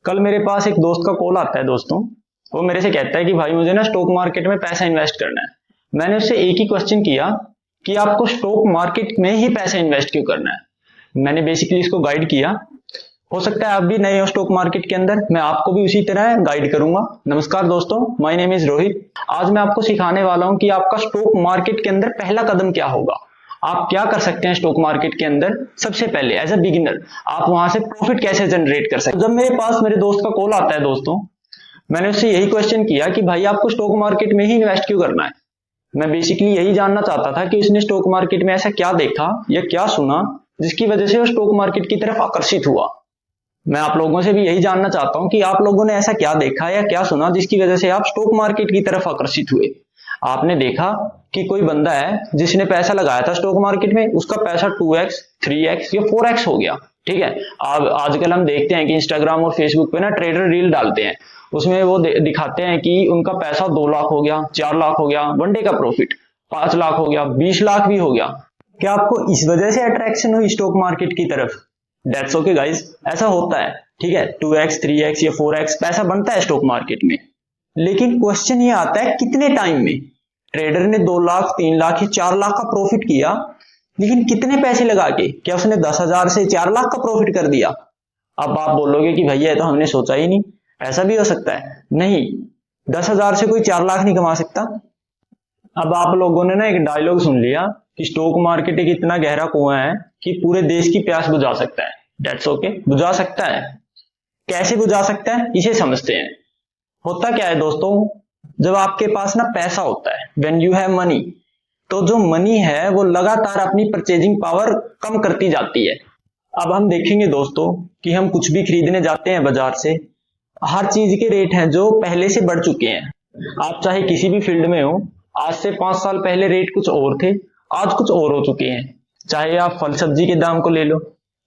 कल मेरे पास एक दोस्त का कॉल आता है दोस्तों। वो मेरे से कहता है कि भाई मुझे ना स्टॉक मार्केट में पैसा इन्वेस्ट करना है। मैंने उससे एक ही क्वेश्चन किया कि आपको स्टॉक मार्केट में ही पैसा इन्वेस्ट क्यों करना है। मैंने बेसिकली इसको गाइड किया। हो सकता है आप भी नए हो स्टॉक मार्केट के अंदर, मैं आपको भी उसी तरह गाइड करूंगा। नमस्कार दोस्तों, माय नेम इज रोहित। आज मैं आपको सिखाने वाला हूं कि आपका स्टॉक मार्केट के अंदर पहला कदम क्या होगा। आप क्या कर सकते हैं स्टॉक मार्केट के अंदर। सबसे पहले एज अ बिगिनर आप वहां से प्रॉफिट कैसे जनरेट कर सकते हैं। जब मेरे पास मेरे दोस्त का कॉल आता है दोस्तों, मैंने उससे यही क्वेश्चन किया कि भाई आपको स्टॉक मार्केट में ही इन्वेस्ट क्यों करना है। मैं बेसिकली यही जानना चाहता था कि उसने स्टॉक मार्केट में ऐसा क्या देखा या क्या सुना जिसकी वजह से वो स्टॉक मार्केट की तरफ आकर्षित हुआ। मैं आप लोगों से भी यही जानना चाहता हूं कि आप लोगों ने ऐसा क्या देखा या क्या सुना जिसकी वजह से आप स्टॉक मार्केट की तरफ आकर्षित हुए। आपने देखा कि कोई बंदा है जिसने पैसा लगाया था स्टॉक मार्केट में, उसका पैसा 2x 3x या 4x हो गया। ठीक है, अब आजकल हम देखते हैं कि इंस्टाग्राम और फेसबुक पे ना ट्रेडर रील डालते हैं, उसमें वो दिखाते हैं कि उनका पैसा 2 लाख हो गया, 4 लाख हो गया, वन डे का प्रॉफिट 5 लाख हो गया, 20 लाख भी हो गया। क्या आपको इस वजह से अट्रैक्शन हुई स्टॉक मार्केट की तरफ? दैट्स ओके गाइस, ऐसा होता है। ठीक है, 2x 3x या 4x पैसा बनता है स्टॉक मार्केट में। लेकिन क्वेश्चन ये आता है कितने टाइम में। ट्रेडर ने 2 लाख 3 लाख या 4 लाख का प्रॉफिट किया, लेकिन कितने पैसे लगा के? क्या उसने 10,000 से 4 लाख का प्रॉफिट कर दिया? अब आप बोलोगे कि भैया तो हमने सोचा ही नहीं। ऐसा भी हो सकता है? नहीं, 10,000 से कोई 4 लाख नहीं कमा सकता। अब आप लोगों ने ना एक डायलॉग सुन लिया कि स्टॉक मार्केट एक इतना गहरा कुआं है कि पूरे देश की प्यास बुझा सकता है। दैट्स ओके, बुझा सकता है। कैसे बुझा सकता है इसे समझते हैं। होता क्या है दोस्तों, जब आपके पास ना पैसा होता है, व्हेन यू हैव मनी, तो जो मनी है वो लगातार अपनी परचेजिंग पावर कम करती जाती है। अब हम देखेंगे दोस्तों कि हम कुछ भी खरीदने जाते हैं बाजार से, हर चीज के रेट हैं जो पहले से बढ़ चुके हैं। आप चाहे किसी भी फील्ड में हो, आज से 5 साल पहले रेट कुछ और थे, आज कुछ और हो चुके हैं। चाहे आप फल सब्जी के दाम को ले लो,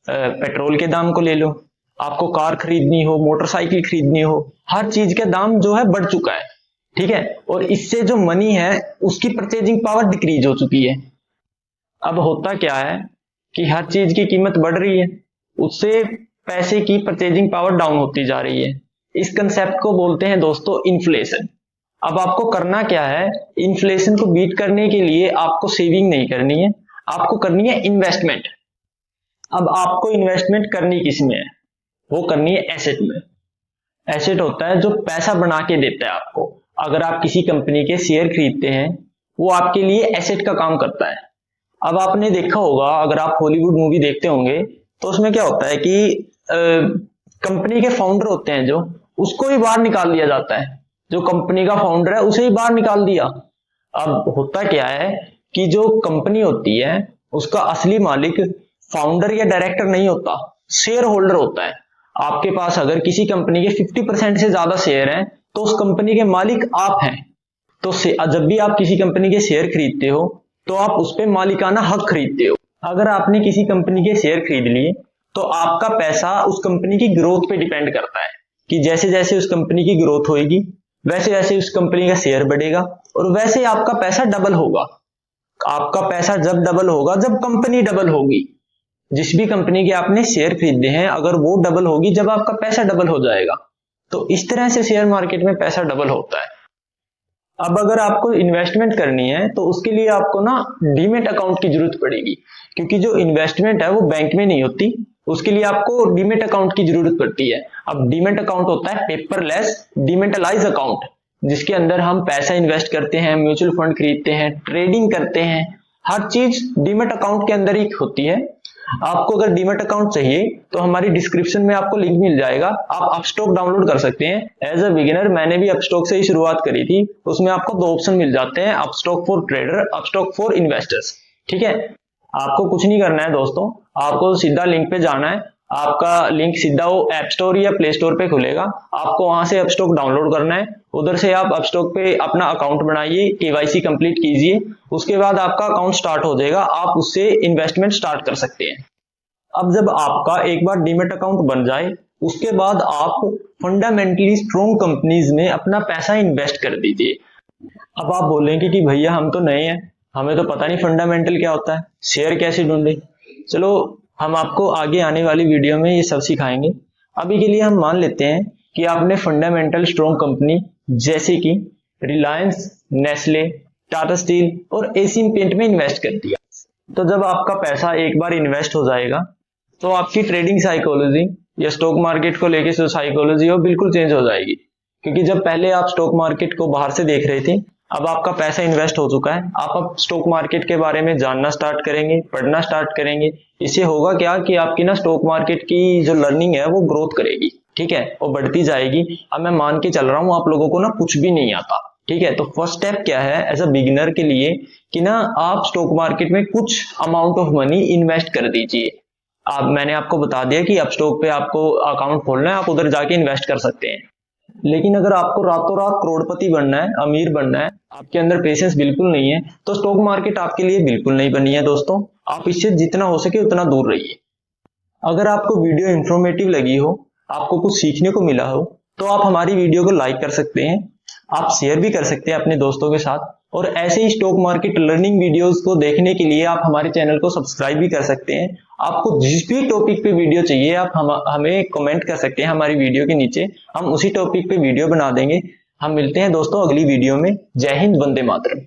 पेट्रोल के दाम को ले लो, आपको कार खरीदनी हो, मोटरसाइकिल खरीदनी हो, हर चीज का दाम जो है बढ़ चुका है। ठीक है, और इससे जो मनी है उसकी परचेजिंग पावर डिक्रीज हो चुकी है। अब होता क्या है कि हर चीज की कीमत बढ़ रही है, उससे पैसे की परचेजिंग पावर डाउन होती जा रही है। इस कंसेप्ट को बोलते हैं दोस्तों इन्फ्लेशन। अब आपको करना क्या है, इन्फ्लेशन को बीट करने के लिए आपको सेविंग नहीं करनी है, आपको करनी है इन्वेस्टमेंट। अब आपको इन्वेस्टमेंट करनी किस में है? वो करनी है एसेट में। एसेट होता है जो पैसा बना के देता है आपको। अगर आप किसी कंपनी के शेयर खरीदते हैं, वो आपके लिए एसेट का काम करता है। अब आपने देखा होगा, अगर आप हॉलीवुड मूवी देखते होंगे तो उसमें क्या होता है कि कंपनी के फाउंडर होते हैं जो, उसको भी बाहर निकाल दिया जाता है। जो कंपनी का फाउंडर है उसे ही बाहर निकाल दिया। अब होता क्या है कि जो कंपनी होती है उसका असली मालिक फाउंडर या डायरेक्टर नहीं होता, शेयर होल्डर होता है। आपके पास अगर किसी कंपनी के 50% से ज्यादा शेयर हैं तो उस कंपनी के मालिक आप हैं। तो जब भी आप किसी कंपनी के शेयर खरीदते हो तो आप उस पर मालिकाना हक खरीदते हो। अगर आपने किसी कंपनी के शेयर खरीद लिए तो आपका पैसा उस कंपनी की ग्रोथ पे डिपेंड करता है कि जैसे जैसे उस कंपनी की ग्रोथ होगी वैसे वैसे उस कंपनी का शेयर बढ़ेगा और वैसे आपका पैसा डबल होगा। आपका पैसा जब डबल होगा जब कंपनी डबल होगी। जिस भी कंपनी के आपने शेयर खरीदे हैं अगर वो डबल होगी जब आपका पैसा डबल हो जाएगा। तो इस तरह से शेयर मार्केट में पैसा डबल होता है। अब अगर आपको इन्वेस्टमेंट करनी है तो उसके लिए आपको ना डीमेट अकाउंट की जरूरत पड़ेगी, क्योंकि जो इन्वेस्टमेंट है वो बैंक में नहीं होती, उसके लिए आपको डीमेट अकाउंट की जरूरत पड़ती है। अब डीमेट अकाउंट होता है पेपरलेस डीमेटलाइज अकाउंट, जिसके अंदर हम पैसा इन्वेस्ट करते हैं, म्यूचुअल फंड खरीदते हैं, ट्रेडिंग करते हैं, हर चीज डीमेट अकाउंट के अंदर ही होती है। आपको अगर डीमेट अकाउंट चाहिए तो हमारी डिस्क्रिप्शन में आपको लिंक मिल जाएगा, आप अपस्टॉक डाउनलोड कर सकते हैं। एज अ बिगिनर मैंने भी अपस्टॉक से ही शुरुआत करी थी। उसमें आपको 2 ऑप्शन मिल जाते हैं, Upstox for trader, Upstox for investors. ठीक है, आपको कुछ नहीं करना है दोस्तों, आपको सीधा लिंक पे जाना है। आपका लिंक सीधा वो ऐप स्टोर या प्ले स्टोर पे खुलेगा, आपको वहां से अपस्टॉक डाउनलोड करना है। उधर से आप अपस्टॉक पे अपना अकाउंट बनाइए, केवाईसी कंप्लीट कीजिए, उसके बाद आपका अकाउंट स्टार्ट हो जाएगा, आप उससे इन्वेस्टमेंट स्टार्ट कर सकते हैं। अब जब आपका एक बार डीमेट अकाउंट बन जाए उसके बाद आप फंडामेंटली स्ट्रॉन्ग कंपनीज में अपना पैसा इन्वेस्ट कर दीजिए। अब आप बोलेंगे कि भैया हम तो नए हैं, हमें तो पता नहीं फंडामेंटल क्या होता है, शेयर कैसे ढूंढे। चलो हम आपको आगे आने वाली वीडियो में ये सब सिखाएंगे। अभी के लिए हम मान लेते हैं कि आपने फंडामेंटल स्ट्रॉन्ग कंपनी जैसे कि रिलायंस, नेस्ले, टाटा स्टील और एशियन पेंट में इन्वेस्ट कर दिया। तो जब आपका पैसा एक बार इन्वेस्ट हो जाएगा तो आपकी ट्रेडिंग साइकोलॉजी या स्टॉक मार्केट को लेके जो साइकोलॉजी है वो बिल्कुल चेंज हो जाएगी। क्योंकि जब पहले आप स्टॉक मार्केट को बाहर से देख रहे थे, अब आपका पैसा इन्वेस्ट हो चुका है, आप अब स्टॉक मार्केट के बारे में जानना स्टार्ट करेंगे, पढ़ना स्टार्ट करेंगे। इससे होगा क्या कि आपकी ना स्टॉक मार्केट की जो लर्निंग है वो ग्रोथ करेगी, ठीक है, वो बढ़ती जाएगी। अब मैं मान के चल रहा हूँ आप लोगों को ना कुछ भी नहीं आता, ठीक है। तो फर्स्ट स्टेप क्या है एज अ बिगिनर के लिए कि ना आप स्टॉक मार्केट में कुछ अमाउंट ऑफ मनी इन्वेस्ट कर दीजिए। मैंने आपको बता दिया कि आप स्टॉक पे आपको अकाउंट खोलना है, आप उधर जाके इन्वेस्ट कर सकते हैं। लेकिन अगर आपको रातों रात करोड़पति बनना है, अमीर बनना है, आपके अंदर पेशेंस बिल्कुल नहीं है, तो स्टॉक मार्केट आपके लिए बिल्कुल नहीं बनी है दोस्तों। आप इससे जितना हो सके उतना दूर रहिए। अगर आपको वीडियो इंफॉर्मेटिव लगी हो, आपको कुछ सीखने को मिला हो, तो आप हमारी वीडियो को लाइक कर सकते हैं, आप शेयर भी कर सकते हैं अपने दोस्तों के साथ। और ऐसे ही स्टॉक मार्केट लर्निंग वीडियोस को देखने के लिए आप हमारे चैनल को सब्सक्राइब भी कर सकते हैं। आपको जिस भी टॉपिक पे वीडियो चाहिए आप हमें कमेंट कर सकते हैं हमारी वीडियो के नीचे, हम उसी टॉपिक पे वीडियो बना देंगे। हम मिलते हैं दोस्तों अगली वीडियो में। जय हिंद, वंदे मातरम।